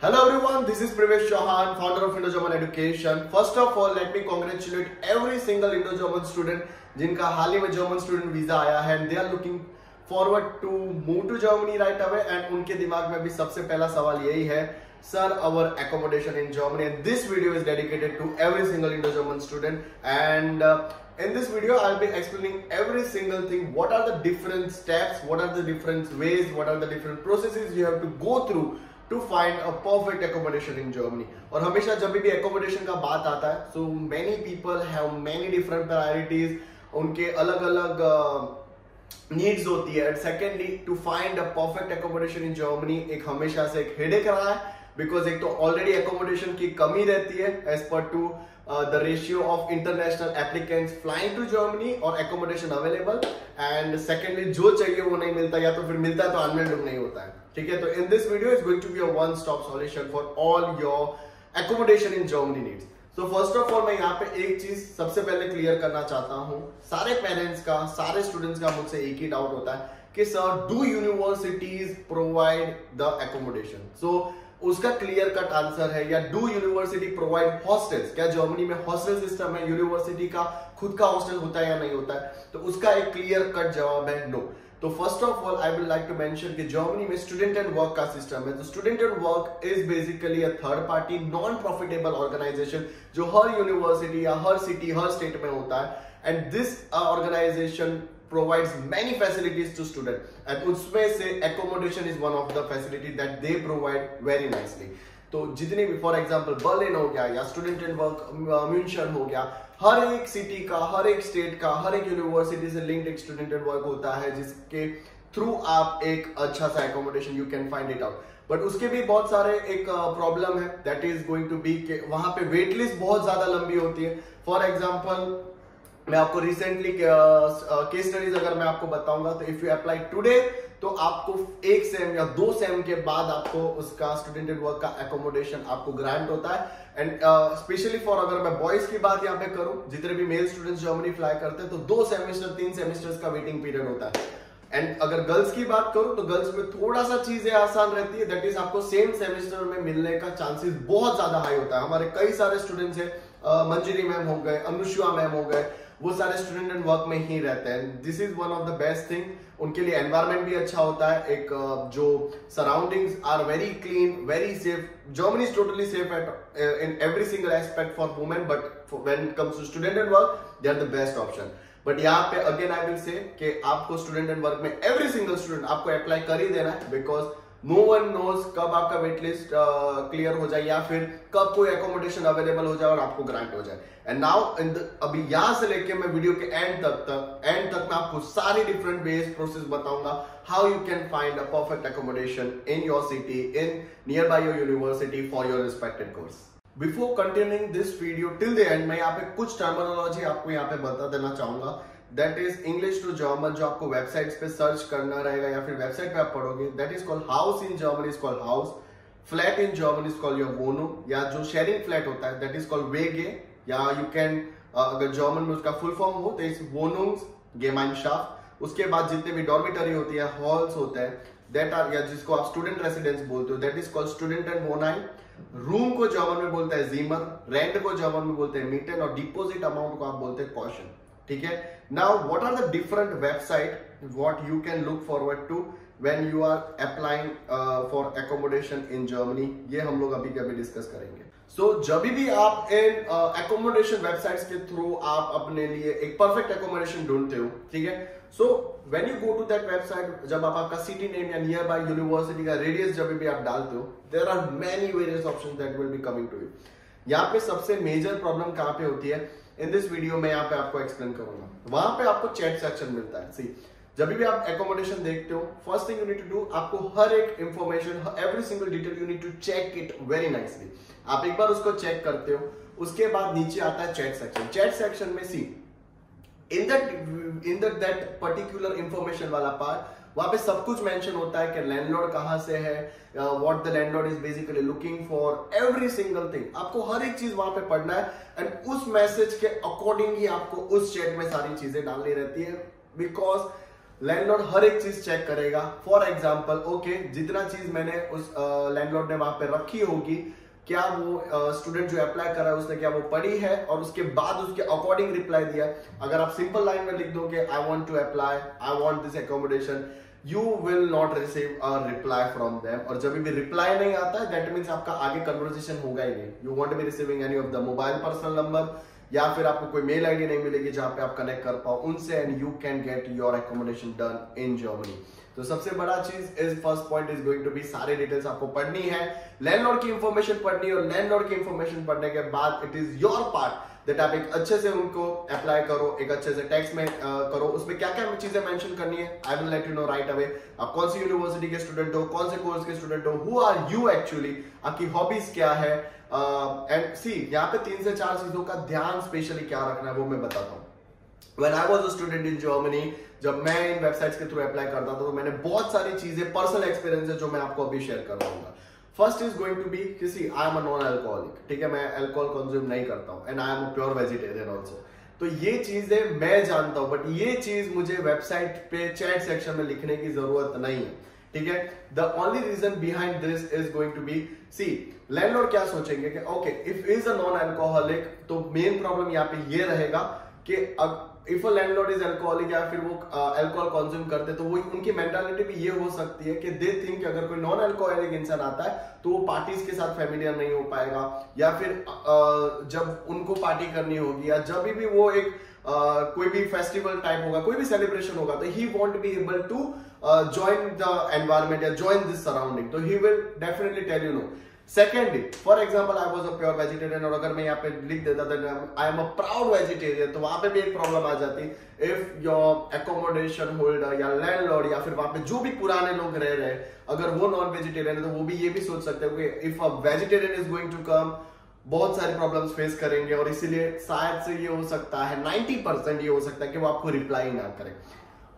Hello everyone, this is Pravesh Chauhan, founder of Indo-German Education. First of all, let me congratulate every single Indo-German student जिनका हाल ही में German student visa आया है and they are looking forward to move to Germany right away and उनके दिमाग में भी सबसे पहला सवाल यही है, sir, our accommodation in Germany, and this video is dedicated to every single Indo-German student and in this video I'll be explaining every single thing. What are the different steps, what are the different ways, what are the different processes you have to go through to find a perfect accommodation in Germany. और हमेशा जब भी accommodation का बात आता है, so many people have many different priorities, उनके अलग अलग needs होती है. And secondly, to find a perfect accommodation in Germany एक हमेशा से एक headache रहा है, because एक तो already accommodation की कमी रहती है as per to the ratio of international applicants flying to Germany और accommodation available, and secondly जो चाहिए वो नहीं मिलता या तो फिर मिलता है तो unavailable नहीं होता है. ठीक है, तो in this video is going to be a one stop solution for all your accommodation in Germany needs. So first of all मैं यहाँ पे एक चीज सबसे पहले क्लियर करना चाहता हूँ. सारे पेरेंट्स का, सारे स्टूडेंट्स का मुझसे एक ही डाउट होता है कि sir do universities provide the accommodation. So उसका क्लियर कट आंसर है, या डू यूनिवर्सिटी प्रोवाइड हॉस्टल्स. क्या जर्मनी में हॉस्टल सिस्टम है, यूनिवर्सिटी का खुद का हॉस्टल होता है या नहीं होता है? तो उसका एक क्लियर कट जवाब है नो. तो first of all I will like to mention कि जर्मनी में स्टूडेंट एंड वर्क का सिस्टम है. तो student and work is basically a third party non profitable organisation जो हर यूनिवर्सिटी या हर सिटी, हर स्टेट में होता है. And this organisation provides many facilities to student, and उसमें से accommodation is one of the facility that they provide very nicely. तो जितनी भी फॉर एग्जांपल बर्लिन हो गया या स्टूडेंट एंड वर्क म्यूनशन हो गया, हर एक सिटी का, हर एक स्टेट का, हर एक यूनिवर्सिटी से लिंक्ड एक स्टूडेंट एंड वर्क होता है जिसके थ्रू आप एक अच्छा सा accommodation you can find it out. But उसके भी बहुत सारे एक प्रॉब्लम है, that is going to be वहां पे वेट लिस्ट बहुत ज्यादा लंबी होती है. फॉर एग्जाम्पल मैं आपको रिसेंटली केस स्टडीज अगर मैं आपको बताऊंगा, तो इफ यू अप्लाई टुडे तो आपको एक सेम या दो सेम के बाद आपको उसका स्टूडेंट एंड वर्क का एकोमोडेशन आपको ग्रांट होता है. एंड स्पेशली फॉर अगर मैं बॉयज की बात यहाँ पे करूं, जितने भी मेल स्टूडेंट्स जर्मनी फ्लाई करते हैं तो 2 सेमेस्टर 3 सेमेस्टर्स का वेटिंग पीरियड होता है. एंड अगर गर्ल्स की बात करूं तो गर्ल्स में थोड़ा सा चीजें आसान रहती है, दैट इज आपको सेम सेमेस्टर में मिलने का चांसेस बहुत ज्यादा हाई होता है. हमारे कई सारे स्टूडेंट्स हैं, मंजरी मैम हो गए, अनुष्का मैम हो गए, वो सारे स्टूडेंट एंड वर्क में ही रहते हैं. This is one of the best thing. उनके लिए एनवायरनमेंट भी अच्छा होता है, एक जो surroundings are very clean, very safe. Germany is totally safe at in every single aspect for women, but when it comes to student and work they are the best option. But यहाँ पे again I will say कि आपको student and work में every single student आपको apply कर ही देना है, because no one knows कब आपका वेट लिस्ट क्लियर हो जाए या फिर कब कोई एकोमोडेशन अवेलेबल हो जाए और आपको ग्रांट हो जाए. एंड नाउ अभी यहां से लेके मैं वीडियो के एंड तक मैं आपको सारी डिफरेंट वेज प्रोसेस बताऊंगा how you can find a perfect accommodation in your city, in near by your university for your respected course. Before continuing this video till the end, मैं यहाँ पे कुछ टर्मिनोलॉजी आपको यहाँ पे बता देना चाहूंगा. That is English to German, जो आपको वेबसाइट्स पे सर्च करना रहेगा या फिर वेबसाइट पे आप पढ़ोगे. That is called house in German is called house, flat in German is called your वोनूम, या जो शेयरिंग फ्लैट होता है दैट इज कॉल्ड वेगे, या यू कैन अगर जर्मन में उसका फुल फॉर्म हो तो इस वोनूम्स गेमाइनशाफ्ट. उसके बाद जितने भी डॉर्मिटरी होती है, हॉल्स होते हैं, दैट आर, या जिसको आप स्टूडेंट रेसिडेंस बोलते हो, दैट इज कॉल्ड स्टूडेंट एंड वोनाइन. रूम को जर्मन में बोलते हैं जीमर, रेंट को जर्मन में बोलते हैं मीटन, और डिपोजिट अमाउंट को आप बोलते हैं कॉशन. ठीक है, now what are the different website what you can look forward to when you are applying for accommodation in Germany, ये हम लोग अभी डिस्कस करेंगे. सो जब भी आप इन एकोमोडेशन वेबसाइट्स के थ्रू आप अपने लिए एक परफेक्ट एकोमोडेशन ढूंढते हो, ठीक है, so when you go to that website, जब आप आपका सिटी नेम या नियर बाय यूनिवर्सिटी का रेडियस जब भी आप डालते हो, there are many various options that will be coming to you. यहाँ पे सबसे मेजर प्रॉब्लम कहाँ पे होती है, इन दिस वीडियो में यहाँ पे आपको एक्सप्लेन करूंगा. वहां पे आपको चैट सेक्शन मिलता है. सी, जब भी आप एकोमोडेशन देखते हो, first thing you need to do, आपको हर एक information, every single detail you need to check it very nicely. आप एक बार उसको चेक करते हो, उसके बाद नीचे आता है चैट सेक्शन. चैट सेक्शन में सी इन दैट पर्टिकुलर इंफॉर्मेशन वाला पार्ट, वहां पे सब कुछ मेंशन होता है कि लैंडलॉर्ड कहां से है, what the landlord is basically looking for, every single thing. आपको हर एक चीज वहां पे पढ़ना है एंड उस मैसेज के अकॉर्डिंग ही आपको उस चैट में सारी चीजें डालनी रहती है, बिकॉज लैंडलॉर्ड हर एक चीज चेक करेगा। फॉर एग्जाम्पल ओके, जितना चीज मैंने उस लैंडलॉर्ड ने वहां पे रखी होगी, क्या वो स्टूडेंट जो अप्लाई कर रहा है उसने क्या वो पढ़ी है और उसके बाद उसके अकॉर्डिंग रिप्लाई दिया। अगर आप सिंपल लाइन में लिख दोगे I want to apply, I want this accommodation, you will not receive a reply from them. और जब भी रिप्लाई नहीं आता है दैट मीन्स आपका आगे कन्वर्सेशन होगा ही नहीं। You want be receiving any of the mobile personal number, या फिर आपको कोई मेल आईडी नहीं मिलेगी जहां पे आप कनेक्ट कर पाओ उनसे, and you can get your accommodation done in Germany. तो सबसे बड़ा चीज is first point is going to be सारे डिटेल्स आपको पढ़नी है, लैंडलॉर्ड की इंफॉर्मेशन पढ़नी है, और लैंडलॉर्ड की इंफॉर्मेशन पढ़ने के बाद it is your part that आप एक अच्छे से उनको अप्लाई करो, एक अच्छे से टेक्स्ट में करो। उसमें क्या क्या चीजें मेंशन करनी है I will let you know right away. आप कौन सी यूनिवर्सिटी के स्टूडेंट हो, कौन से कोर्स के स्टूडेंट हो, हु आर यू एक्चुअली, आपकी हॉबीज क्या है, एंड सी यहाँ पे 3 से 4 चीजों का ध्यान स्पेशली क्या रखना है वो मैं बताता हूँ। When I was a student in Germany, जब मैं इन वेबसाइट्स के थ्रू अप्लाई करता था तो मैंने बहुत सारी चीजें पर्सनल एक्सपीरियंस है जो मैं आपको अभी शेयर कर रहा हूँ। First is going to be किसी I am a non alcoholic, ठीक है, मैं अल्कोहल कंज्यूम नहीं करता हूँ, and I am a pure vegetarian also. तो ये चीजें मैं जानता हूँ, बट ये चीज मुझे वेबसाइट पे चैट सेक्शन में लिखने की जरूरत नहीं है, ठीक है। The only reason behind this is going to be, see landlord क्या सोचेंगे कि okay if is a non alcoholic, तो मेन प्रॉब्लम यहाँ पे ये रहेगा कि if a landlord is alcoholic या फिर वो अल्कोहल कंज्यूम करते, तो वो उनकी मेंटालिटी भी ये हो सकती है कि दे थिंक कि अगर कोई नॉन अल्कोहलिक इंसान आता है तो वो पार्टीज के साथ फेमिलियर नहीं हो पाएगा, या फिर जब उनको पार्टी करनी होगी या जब भी वो एक कोई भी फेस्टिवल टाइप होगा, कोई भी सेलिब्रेशन होगा, तो he won't be able to join the environment या ज्वाइन दिस सराउंडिंग, तो he will definitely tell you know. Secondly for example I was a pure vegetarian, और अगर मैं यहाँ पे लिख देता था I am a proud vegetarian, तो वहां पे भी एक प्रॉब्लम आ जाती। इफ योर एकोमोडेशन होल्डर या लैंडलॉर्ड या फिर वहां पे जो भी पुराने लोग रह रहे हैं, अगर वो नॉन वेजिटेरियन है तो वो भी ये भी सोच सकते हैं कि if a vegetarian is going to come, बहुत सारी प्रॉब्लम्स फेस करेंगे, और इसीलिए शायद से ये हो सकता है 90% ये हो सकता है कि वो आपको रिप्लाई ना करें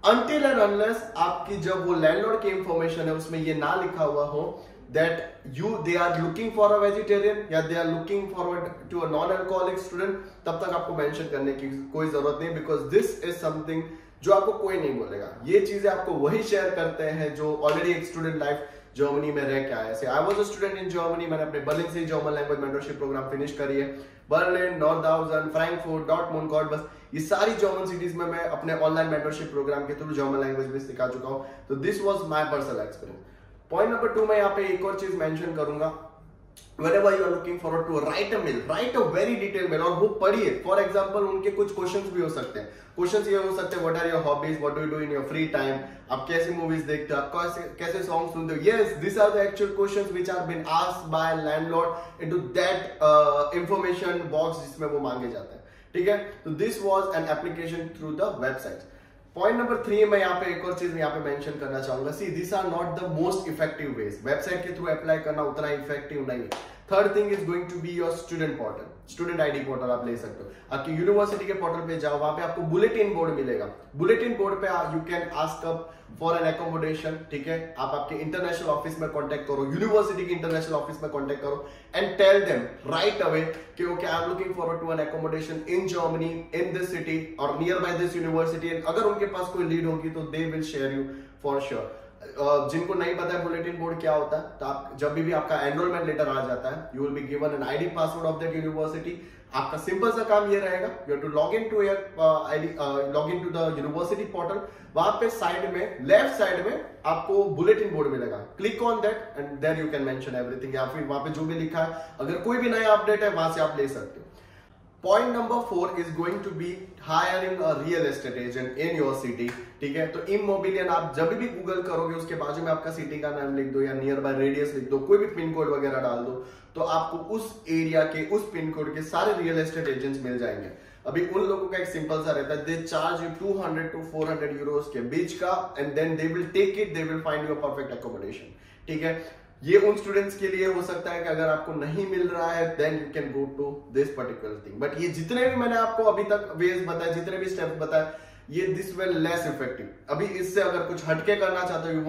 अनटिल एंड अनलेस आपकी जब वो लैंडलॉर्ड की इंफॉर्मेशन है उसमें ये ना लिखा हुआ हो that they are looking for a vegetarian या they are looking forward to a non-alcoholic student, तब तक आपको मेंशन करने की कोई जरूरत नहीं, because this is something जो आपको कोई नहीं बोलेगा। ये चीजें आपको वही शेयर करते हैं जो ऑलरेडी एक स्टूडेंट लाइफ जर्मनी में रह के आया है। I was a student in Germany, मैंने अपने बर्लिन से German language mentorship programme finish करी है। बर्लिन, नॉर्थहाउजन, फ्रैंकफर्ट, डॉर्टमुंड, बस ये सारी जर्मन सिटीज में मैं अपने ऑनलाइन मेंटरशिप प्रोग्राम के थ्रू जर्मन लैंग्वेज भी सिखा चुका हूँ। तो this was my personal experience. Point number 2 मैं यहाँ पे एक और चीज मेंशन करूंगा, whenever you are looking forward to write a mail, write a very detailed mail, और वो पढ़िए। फॉर एग्जांपल उनके कुछ क्वेश्चंस भी हो सकते हैं। क्वेश्चंस ये हो सकते हैं what are your hobbies, what do you do in your free time, आप कैसे मूवीज देखते हो, आप कैसे सॉन्ग सुनते हो। Yes, this are the actual questions which are been asked by landlord into that information box जिसमें वो मांगे जाते हैं, ठीक है। तो this was an application through the website. Point number 3 मैं यहाँ पे एक और चीज यहाँ पे मेंशन करना चाहूंगा, see this are not the most effective ways. Website के थ्रू अप्लाई करना उतना इफेक्टिव नहीं है। Third thing is going to be your student portal, student ID portal आप ले सकते हो। आपकी यूनिवर्सिटी के पोर्टल पे जाओ, वहां पे आपको बुलेटिन बोर्ड मिलेगा। बुलेटिन बोर्ड पे you can ask up for an accommodation, ठीक है। आप आपके इंटरनेशनल ऑफिस में कांटेक्ट करो, यूनिवर्सिटी की इंटरनेशनल ऑफिस में कांटेक्ट करो and tell them right away कि okay I am looking forward to an accommodation in Germany in this city और नियर बाय दिस यूनिवर्सिटी। अगर उनके पास कोई लीड होगी तो they will share you for sure. जिनको नहीं पता है बुलेटिन बोर्ड क्या होता है, तो आप जब भी आपका एनरोलमेंट लेटर आ जाता है, you will be given an ID password of that university. आपका सिंपल सा काम ये रहेगा, you have to log in to your ID, log in to the university portal. वहां पे साइड में, लेफ्ट साइड में आपको बुलेटिन बोर्ड मिलेगा, click on that and then you can mention everything, या फिर वहां पे जो भी लिखा है अगर कोई भी नया अपडेट है वहां से आप ले सकते हो। Point number 4 is going to be hiring a real estate agent in your city, ठीक है। तो इमोबिलियन आप जब भी गूगल करोगे उसके बाजू में आपका सिटी का नाम लिख दो या नियर बाय रेडियस लिख दो, कोई भी पिन कोड वगैरह डाल दो, तो आपको उस एरिया के उस पिन कोड के सारे रियल एस्टेट एजेंट्स मिल जाएंगे। अभी उन लोगों का एक सिंपल सा रहता है, they charge you 200 to 400 euros के बीच का, and then they will take it, they will find your perfect accommodation, ठीक है। ये उन स्टूडेंट्स के लिए हो सकता है कि अगर आपको नहीं मिल रहा है then you can go to this particular thing. But ये जितने भी मैंने आपको अभी तक वेज बताए, जितने भी स्टेप्स बताए, ये दिस वेल लेस इफेक्टिव। अभी इससे अगर कुछ हटके करना चाहते हो, you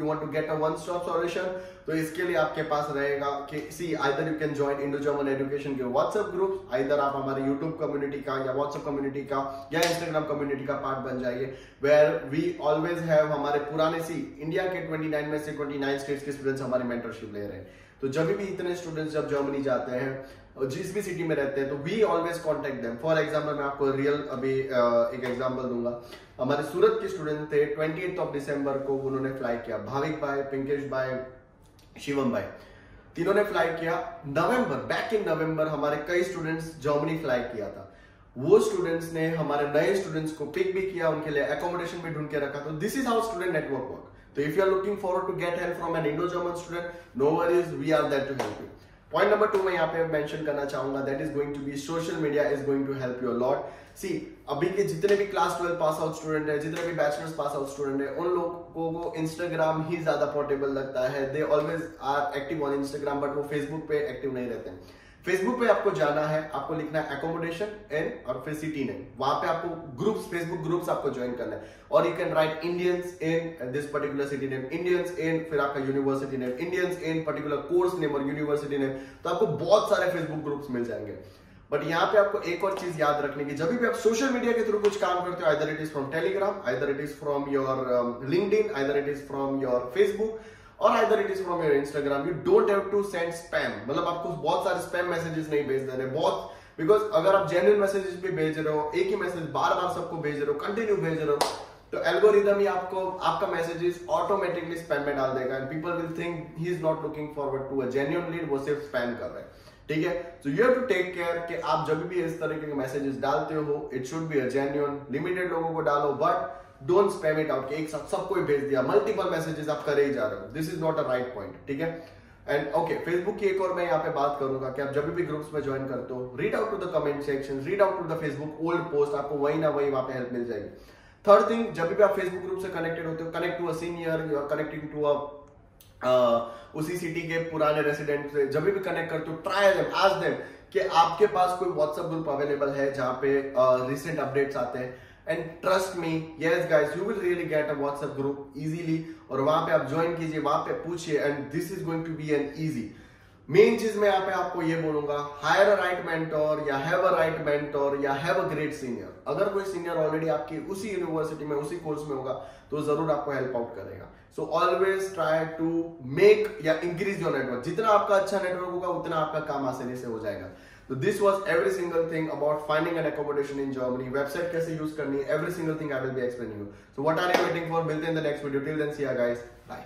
want to get a one stop solution, तो इसके लिए आपके पास रहेगा कि see either you can join Indo German education के व्हाट्सएप ग्रुप, आइदर आप हमारे यूट्यूब कम्युनिटी का या व्हाट्सएप कम्युनिटी का या इंस्टाग्राम कम्युनिटी का पार्ट बन जाइए, वेयर वी ऑलवेज हैव हमारे पुराने इंडिया के 29 में से 29 स्टेट्स के स्टूडेंट्स हमारी मेंटरशिप ले रहे हैं। तो जब भी इतने स्टूडेंट्स जब जर्मनी जाते हैं, जिस भी सिटी में रहते हैं, तो we always contact them. For example मैं आपको रियल अभी एक एग्जांपल दूंगा। हमारे सूरत के स्टूडेंट थे, 28 दिसंबर को उन्होंने फ्लाई किया। भाविक भाई, पिंकेश भाई, शिवम भाई, तीनों ने फ्लाई किया। बैक इन नवंबर हमारे कई स्टूडेंट्स जर्मनी फ्लाई किया था। वो स्टूडेंट्स ने हमारे नए स्टूडेंट्स को पिक भी किया, उनके लिए एकोमोडेशन भी ढूंढ के रखा। तो this is how student network work. तो if you are looking forward to get help from an Indo German student, no worries, we are there to help you. Point number 2 मैं यहाँ पे मेंशन करना चाहूंगा, that is going to be social media is going to help you a lot. See अभी के जितने भी class 12 pass out student है, जितने भी बैचलर्स पास आउट स्टूडेंट है, उन लोगों को इंस्टाग्राम ही ज्यादा पोर्टेबल लगता है। They always are active on Instagram, but वो फेसबुक पे एक्टिव नहीं रहते हैं। फेसबुक पे आपको जाना है, आपको लिखना है एकोमोडेशन इन और फिर सिटी नेम। वहां पे आपको ग्रुप्स, फेसबुक ग्रुप्स आपको ज्वाइन करना है, और you can write Indians in this particular city name, Indians in फिर आपका university name, Indians in particular course name और यूनिवर्सिटी नेम। तो आपको बहुत सारे फेसबुक ग्रुप्स मिल जाएंगे। बट यहाँ पे आपको एक और चीज याद रखने की, जब भी आप सोशल मीडिया के थ्रू कुछ काम करते हो, either it is from Telegram, either it is from your LinkedIn, either it is from your Facebook, और either it is from your Instagram, you don't have to send spam. मतलब आपको बहुत सारे स्पैम मैसेजेस नहीं भेज देने, बहुत, because अगर आप जेन्युइन मैसेजेस भी भेज रहे हो, एक ही मैसेज बार बार सबको भेज रहे हो, कंटिन्यू भेज रहे हो, तो एल्गोरिदम ही आपको आपका मैसेजेस ऑटोमेटिकली स्पैम में डाल देगा, and people will think he is not looking forward to a genuine lead, वो सिर्फ स्पैम कर रहे हैं। ठीक है, so you have to take care कि आप जब भी इस तरीके के मैसेजेस डालते हो, it should be a genuine, limited लोगों को डालो, but don't spam it out कि एक साथ सबको ही भेज दिया, मल्टीपल मैसेजेस आप करे ही जा रहे हो। This is not a right point. ठीक है, एंड ओके, फेसबुक की एक और मैं यहाँ पे बात करूंगा कि आप जब भी ग्रुप्स में ज्वाइन करते हो, read out to the comment section, read out to the Facebook old post, आपको वही ना वही वहां पे हेल्प मिल जाएगी। थर्ड थिंग, जब भी आप फेसबुक ग्रुप से कनेक्टेड होते हो, connect to a senior, you are connecting to उसी सिटी के पुराने रेसिडेंट से जब भी कनेक्ट करते हो, ट्राई देम, आस्क देम कि आपके पास कोई व्हाट्सएप ग्रुप अवेलेबल है जहां पे रिसेंट अपडेट्स आते हैं। And trust me, yes guys, you will really get a WhatsApp group easily, और वहां पे आप ज्वाइन कीजिए, वहां पे पूछिए, and this is going to be an easy. Main चीज मैं यहाँ पे आपको ये बोलूंगा, हायर अ राइट मेंटोर या हैव अ राइट मेंटोर या हैव अ ग्रेट सीनियर। अगर कोई सीनियर ऑलरेडी आपकी उसी यूनिवर्सिटी में, उसी कोर्स में होगा, तो जरूर आपको हेल्प आउट करेगा। So always try to make या इंक्रीज योर नेटवर्क। जितना आपका अच्छा नेटवर्क होगा, उतना आपका काम आसानी से हो जाएगा। So this was every single thing about finding an accommodation in Germany. Website कैसे use करनी है, every single thing I will be explaining you. So what are you waiting for? मिलते हैं in the next video. Till then, see ya guys. Bye.